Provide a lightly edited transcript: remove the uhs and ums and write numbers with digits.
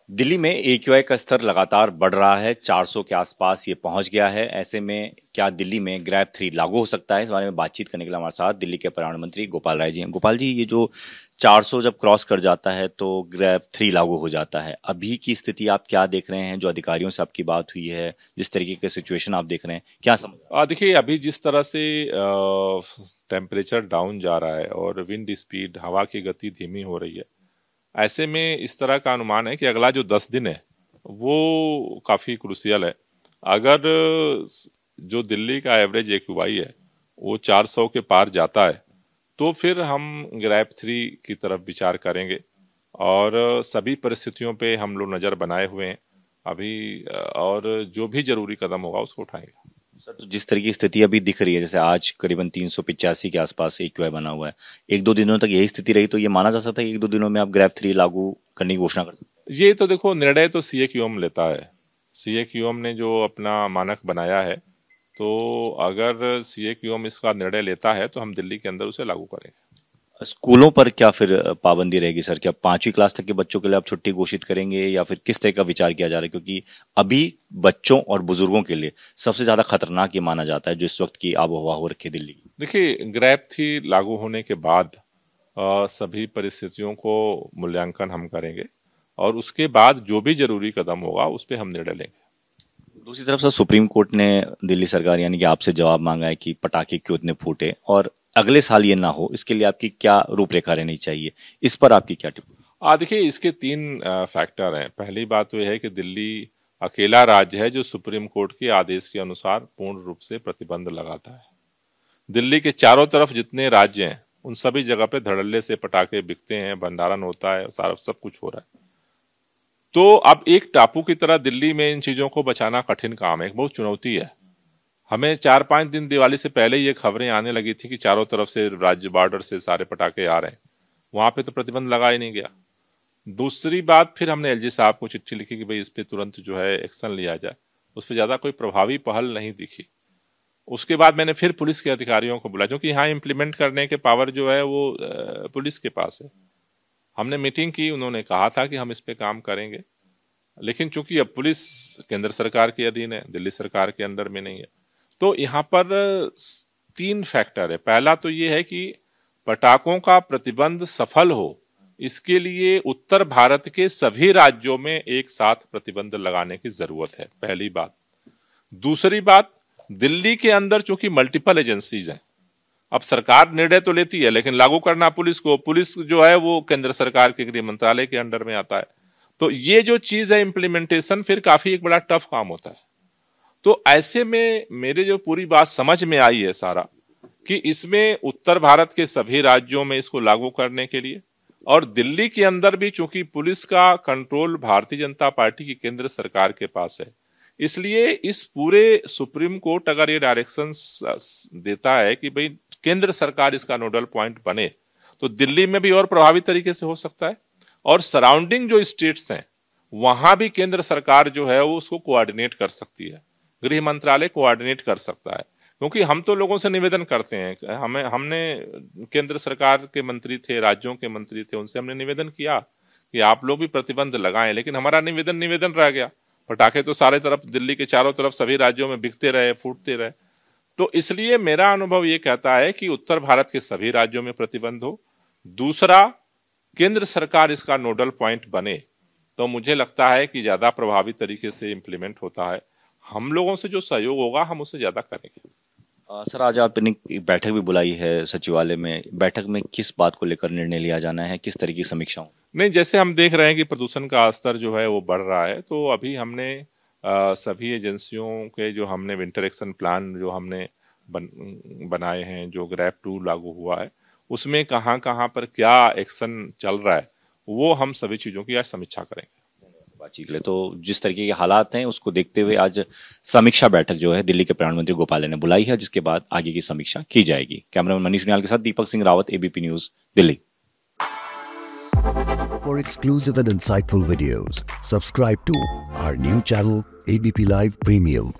दिल्ली में एक्यूआई का स्तर लगातार बढ़ रहा है, 400 के आसपास ये पहुंच गया है। ऐसे में क्या दिल्ली में ग्रैब 3 लागू हो सकता है? इस बारे में बातचीत करने के लिए हमारे साथ दिल्ली के पर्यावरण मंत्री गोपाल राय जी हैं। गोपाल जी, ये जो 400 जब क्रॉस कर जाता है तो ग्रैब 3 लागू हो जाता है। अभी की स्थिति आप क्या देख रहे हैं? जो अधिकारियों से आपकी बात हुई है, जिस तरीके के सिचुएशन आप देख रहे हैं, क्या समझ? देखिए, अभी जिस तरह से टेम्परेचर डाउन जा रहा है और विंड स्पीड, हवा की गति धीमी हो रही है, ऐसे में इस तरह का अनुमान है कि अगला जो 10 दिन है वो काफ़ी क्रूसियल है। अगर जो दिल्ली का एवरेज एक्यूआई है वो 400 के पार जाता है तो फिर हम ग्रैब 3 की तरफ विचार करेंगे और सभी परिस्थितियों पे हम लोग नज़र बनाए हुए हैं अभी, और जो भी जरूरी कदम होगा उसको उठाएंगे। सर, तो जिस तरह की स्थिति अभी दिख रही है, जैसे आज करीबन 385 के आसपास एक्यूआई बना हुआ है, एक दो दिनों तक यही स्थिति रही तो ये माना जा सकता है कि एक दो दिनों में आप ग्रैब 3 लागू करने की घोषणा कर सकते हैं? ये तो देखो, निर्णय तो सीएक्यूएम लेता है। सीएक्यूएम ने जो अपना मानक बनाया है, तो अगर सीएक्यूएम इसका निर्णय लेता है तो हम दिल्ली के अंदर उसे लागू करेंगे। स्कूलों पर क्या फिर पाबंदी रहेगी सर? क्या 5वीं क्लास तक के बच्चों के लिए आप छुट्टी घोषित करेंगे या फिर किस तरह का विचार किया जा रहा है? क्योंकि अभी बच्चों और बुजुर्गों के लिए सबसे ज्यादा खतरनाक ये माना जाता है जो इस वक्त की आबोहवा हो रखी है दिल्ली की। देखिए, ग्रैब 3 लागू होने के बाद सभी परिस्थितियों को मूल्यांकन हम करेंगे और उसके बाद जो भी जरूरी कदम होगा उस पर हम निर्णय लेंगे। दूसरी तरफ सर, सुप्रीम कोर्ट ने दिल्ली सरकार यानी कि आपसे जवाब मांगा है कि पटाखे क्यों इतने फूटे और अगले साल ये ना हो, इसके लिए आपकी क्या रूपरेखा रहनी चाहिए? इस पर आपकी क्या टिप्पणी? देखिए, इसके 3 फैक्टर हैं। पहली बात तो यह है कि दिल्ली अकेला राज्य है जो सुप्रीम कोर्ट के आदेश के अनुसार पूर्ण रूप से प्रतिबंध लगाता है। दिल्ली के चारों तरफ जितने राज्य हैं उन सभी जगह पे धड़ल्ले से पटाखे बिकते हैं, भंडारण होता है, सारा सब कुछ हो रहा है। तो अब एक टापू की तरह दिल्ली में इन चीजों को बचाना कठिन काम है, एक बहुत चुनौती है। हमें 4-5 दिन दिवाली से पहले ये खबरें आने लगी थी कि चारों तरफ से राज्य बॉर्डर से सारे पटाखे आ रहे हैं, वहां पे तो प्रतिबंध लगा ही नहीं गया। दूसरी बात, फिर हमने एलजी साहब को चिट्ठी लिखी कि भाई इस पे तुरंत जो है एक्शन लिया जाए। उस पर ज्यादा कोई प्रभावी पहल नहीं दिखी। उसके बाद मैंने फिर पुलिस के अधिकारियों को बुलाया, क्योंकि यहाँ इम्प्लीमेंट करने के पावर जो है वो पुलिस के पास है। हमने मीटिंग की, उन्होंने कहा था कि हम इस पे काम करेंगे, लेकिन चूंकि अब पुलिस केंद्र सरकार के अधीन है, दिल्ली सरकार के अंडर में नहीं है, तो यहाँ पर 3 फैक्टर है। पहला तो ये है कि पटाखों का प्रतिबंध सफल हो, इसके लिए उत्तर भारत के सभी राज्यों में एक साथ प्रतिबंध लगाने की जरूरत है, पहली बात। दूसरी बात, दिल्ली के अंदर चूंकि मल्टीपल एजेंसीज हैं, अब सरकार निर्णय तो लेती है लेकिन लागू करना पुलिस को, पुलिस जो है वो केंद्र सरकार के गृह मंत्रालय के अंडर में आता है। तो ये जो चीज है इम्प्लीमेंटेशन, फिर काफी एक बड़ा टफ काम होता है। तो ऐसे में मेरे जो पूरी बात समझ में आई है सारा, कि इसमें उत्तर भारत के सभी राज्यों में इसको लागू करने के लिए और दिल्ली के अंदर भी, चूंकि पुलिस का कंट्रोल भारतीय जनता पार्टी की केंद्र सरकार के पास है, इसलिए इस पूरे सुप्रीम कोर्ट अगर ये डायरेक्शंस देता है कि भाई केंद्र सरकार इसका नोडल पॉइंट बने, तो दिल्ली में भी और प्रभावी तरीके से हो सकता है। और सराउंडिंग जो स्टेट्स हैं वहां भी केंद्र सरकार जो है वो उसको कोऑर्डिनेट कर सकती है, गृह मंत्रालय कोऑर्डिनेट कर सकता है। क्योंकि हम तो लोगों से निवेदन करते हैं, हमने केंद्र सरकार के मंत्री थे, राज्यों के मंत्री थे, उनसे हमने निवेदन किया कि आप लोग भी प्रतिबंध लगाएं, लेकिन हमारा निवेदन रह गया। पटाखे तो सारे तरफ, दिल्ली के चारों तरफ सभी राज्यों में बिकते रहे, फूटते रहे। तो इसलिए मेरा अनुभव ये कहता है कि उत्तर भारत के सभी राज्यों में प्रतिबंध हो। दूसरा, केंद्र सरकार इसका नोडल पॉइंट बने, तो मुझे लगता है कि ज्यादा प्रभावी तरीके से इंप्लीमेंट होता है। हम लोगों से जो सहयोग होगा हम उससे ज्यादा करेंगे। सर, आज आपने एक बैठक भी बुलाई है सचिवालय में, बैठक में किस बात को लेकर निर्णय लिया जाना है, किस तरह की समीक्षा हो? नहीं, जैसे हम देख रहे हैं कि प्रदूषण का स्तर जो है वो बढ़ रहा है, तो अभी हमने सभी एजेंसियों के जो हमने विंटर एक्शन प्लान जो हमने बनाए हैं, जो ग्रैब 2 लागू हुआ है, उसमें कहाँ कहाँ पर क्या एक्शन चल रहा है, वो हम सभी चीजों की आज समीक्षा करेंगे। बातचीत के लिए तो जिस तरीके के हालात हैं उसको देखते हुए आज समीक्षा बैठक जो है दिल्ली के प्रधानमंत्री मंत्री गोपाल ने बुलाई है, जिसके बाद आगे की समीक्षा की जाएगी। कैमरामैन मनीष निहाल के साथ Deepak Singh Rawat, ABP news, Delhi. For exclusive and insightful videos, subscribe to our new channel ABP Live Premium.